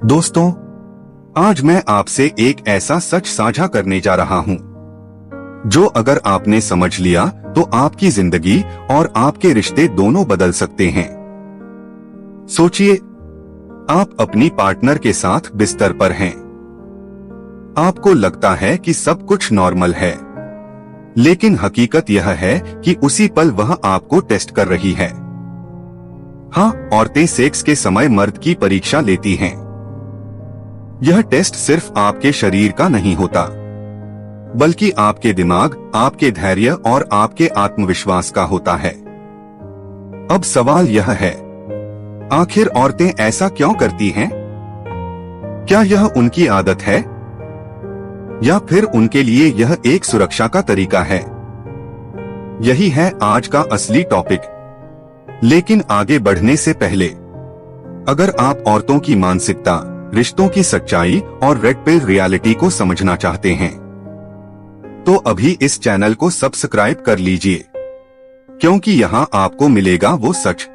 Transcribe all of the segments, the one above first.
दोस्तों, आज मैं आपसे एक ऐसा सच साझा करने जा रहा हूं जो अगर आपने समझ लिया तो आपकी जिंदगी और आपके रिश्ते दोनों बदल सकते हैं। सोचिए, आप अपनी पार्टनर के साथ बिस्तर पर हैं। आपको लगता है कि सब कुछ नॉर्मल है, लेकिन हकीकत यह है कि उसी पल वह आपको टेस्ट कर रही है। हाँ, औरतें सेक्स के समय मर्द की परीक्षा लेती हैं। यह टेस्ट सिर्फ आपके शरीर का नहीं होता, बल्कि आपके दिमाग, आपके धैर्य और आपके आत्मविश्वास का होता है। अब सवाल यह है, आखिर औरतें ऐसा क्यों करती हैं? क्या यह उनकी आदत है, या फिर उनके लिए यह एक सुरक्षा का तरीका है? यही है आज का असली टॉपिक। लेकिन आगे बढ़ने से पहले, अगर आप औरतों की मानसिकता, रिश्तों की सच्चाई और रेड पिल रियलिटी को समझना चाहते हैं, तो अभी इस चैनल को सब्सक्राइब कर लीजिए, क्योंकि यहाँ आपको मिलेगा वो सच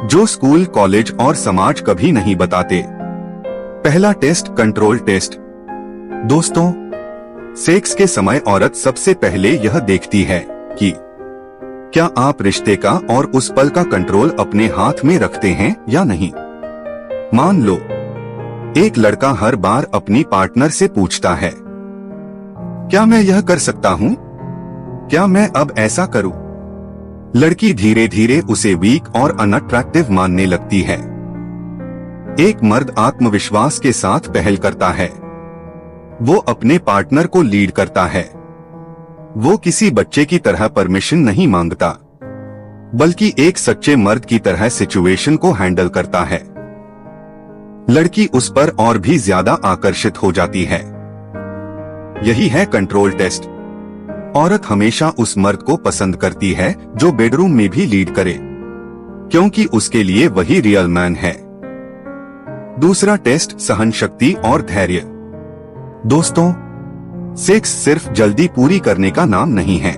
जो स्कूल, कॉलेज और समाज कभी नहीं बताते। पहला टेस्ट, कंट्रोल टेस्ट। दोस्तों, सेक्स के समय औरत सबसे पहले यह देखती है कि क्या आप रिश्ते का और उस पल का कंट्रोल अपने हाथ में रखते हैं या नहीं। मान लो, एक लड़का हर बार अपनी पार्टनर से पूछता है, क्या मैं यह कर सकता हूँ? क्या मैं अब ऐसा करूँ? लड़की धीरे धीरे उसे वीक और अनअट्रैक्टिव मानने लगती है। एक मर्द आत्मविश्वास के साथ पहल करता है। वो अपने पार्टनर को लीड करता है। वो किसी बच्चे की तरह परमिशन नहीं मांगता, बल्कि एक सच्चे मर्द की तरह सिचुएशन को हैंडल करता है। लड़की उस पर और भी ज्यादा आकर्षित हो जाती है। यही है कंट्रोल टेस्ट। औरत हमेशा उस मर्द को पसंद करती है जो बेडरूम में भी लीड करे, क्योंकि उसके लिए वही रियल मैन है। दूसरा टेस्ट, सहनशक्ति और धैर्य। दोस्तों, सेक्स सिर्फ जल्दी पूरी करने का नाम नहीं है।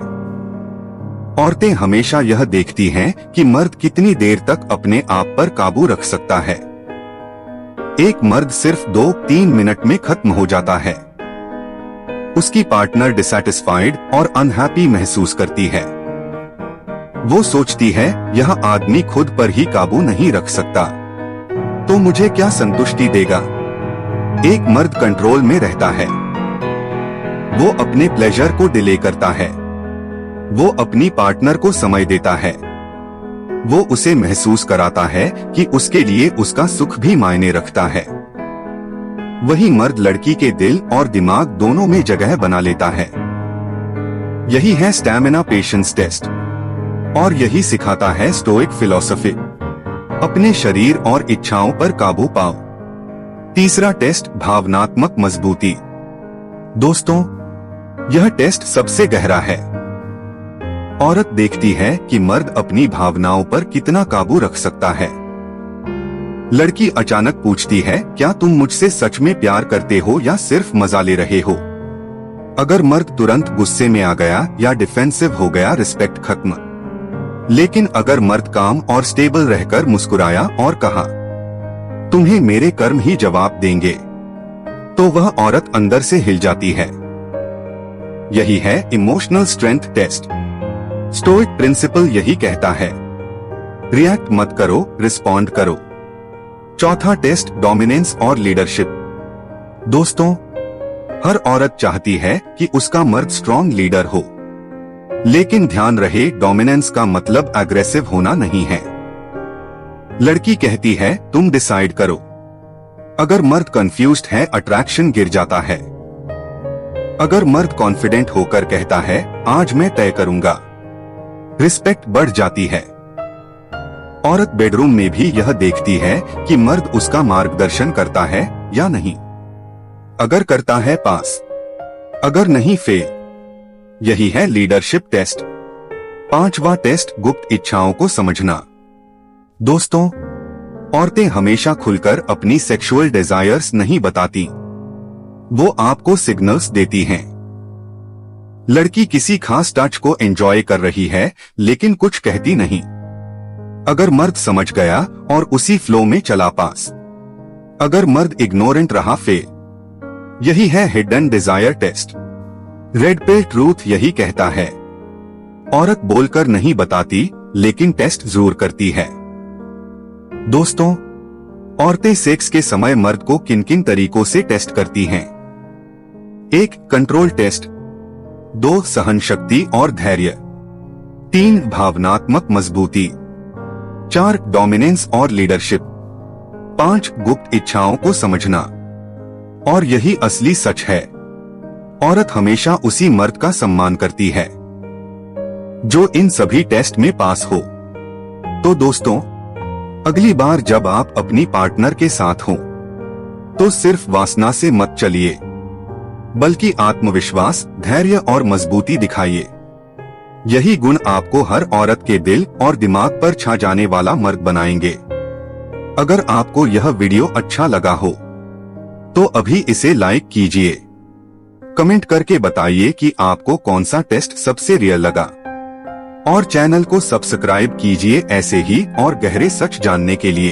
औरतें हमेशा यह देखती हैं कि मर्द कितनी देर तक अपने आप पर काबू रख सकता है। एक मर्द सिर्फ 2-3 मिनट में खत्म हो जाता है। उसकी पार्टनर डिसैटिस्फाइड और अनहैप्पी महसूस करती है। वो सोचती है, यह आदमी खुद पर ही काबू नहीं रख सकता, तो मुझे क्या संतुष्टि देगा। एक मर्द कंट्रोल में रहता है। वो अपने प्लेजर को डिले करता है। वो अपनी पार्टनर को समय देता है। वो उसे महसूस कराता है कि उसके लिए उसका सुख भी मायने रखता है। वही मर्द लड़की के दिल और दिमाग दोनों में जगह बना लेता है। यही है स्टैमिना पेशेंस टेस्ट, और यही सिखाता है स्टोइक फिलॉसफी। अपने शरीर और इच्छाओं पर काबू पाओ। तीसरा टेस्ट, भावनात्मक मजबूती। दोस्तों, यह टेस्ट सबसे गहरा है। औरत देखती है कि मर्द अपनी भावनाओं पर कितना काबू रख सकता है। लड़की अचानक पूछती है, क्या तुम मुझसे सच में प्यार करते हो या सिर्फ मजा ले रहे हो? अगर मर्द तुरंत गुस्से में आ गया या डिफेंसिव हो गया, रिस्पेक्ट खत्म। लेकिन अगर मर्द काम और स्टेबल रहकर मुस्कुराया और कहा, तुम्हें मेरे कर्म ही जवाब देंगे, तो वह औरत अंदर से हिल जाती है। यही है emotional strength test. Stoic principle यही कहता है, रिएक्ट मत करो, रिस्पॉन्ड करो। चौथा टेस्ट, डोमिनेंस और लीडरशिप। दोस्तों, हर औरत चाहती है कि उसका मर्द स्ट्रॉन्ग लीडर हो, लेकिन ध्यान रहे, डोमिनेंस का मतलब एग्रेसिव होना नहीं है। लड़की कहती है, तुम डिसाइड करो। अगर मर्द कंफ्यूज्ड है, अट्रैक्शन गिर जाता है। अगर मर्द कॉन्फिडेंट होकर कहता है, आज मैं तय करूंगा, रिस्पेक्ट बढ़ जाती है। औरत बेडरूम में भी यह देखती है कि मर्द उसका मार्गदर्शन करता है या नहीं। अगर करता है, पास। अगर नहीं, फेल। यही है लीडरशिप टेस्ट। पांचवा टेस्ट, गुप्त इच्छाओं को समझना। दोस्तों, औरतें हमेशा खुलकर अपनी सेक्सुअल डिजायर्स नहीं बताती। वो आपको सिग्नल्स देती हैं। लड़की किसी खास टच को एंजॉय कर रही है, लेकिन कुछ कहती नहीं। अगर मर्द समझ गया और उसी फ्लो में चला, पास। अगर मर्द इग्नोरेंट रहा फेल। यही है hidden desire test. Red pill truth यही कहता है, औरत बोलकर नहीं बताती लेकिन टेस्ट जरूर करती है। दोस्तों, औरतें सेक्स के समय मर्द को किन किन तरीकों से टेस्ट करती हैं? 1. Control test. 2. सहन शक्ति और धैर्य। 3. भावनात्मक मजबूती। 4. डोमिनेंस और लीडरशिप। 5. गुप्त इच्छाओं को समझना। और यही असली सच है, औरत हमेशा उसी मर्द का सम्मान करती है जो इन सभी टेस्ट में पास हो। तो दोस्तों, अगली बार जब आप अपनी पार्टनर के साथ हो तो सिर्फ वासना से मत चलिए, बल्कि आत्मविश्वास, धैर्य और मजबूती दिखाइए। यही गुण आपको हर औरत के दिल और दिमाग पर छा जाने वाला मर्द बनाएंगे। अगर आपको यह वीडियो अच्छा लगा हो तो अभी इसे लाइक कीजिए। कमेंट करके बताइए कि आपको कौन सा टेस्ट सबसे रियल लगा, और चैनल को सब्सक्राइब कीजिए ऐसे ही और गहरे सच जानने के लिए।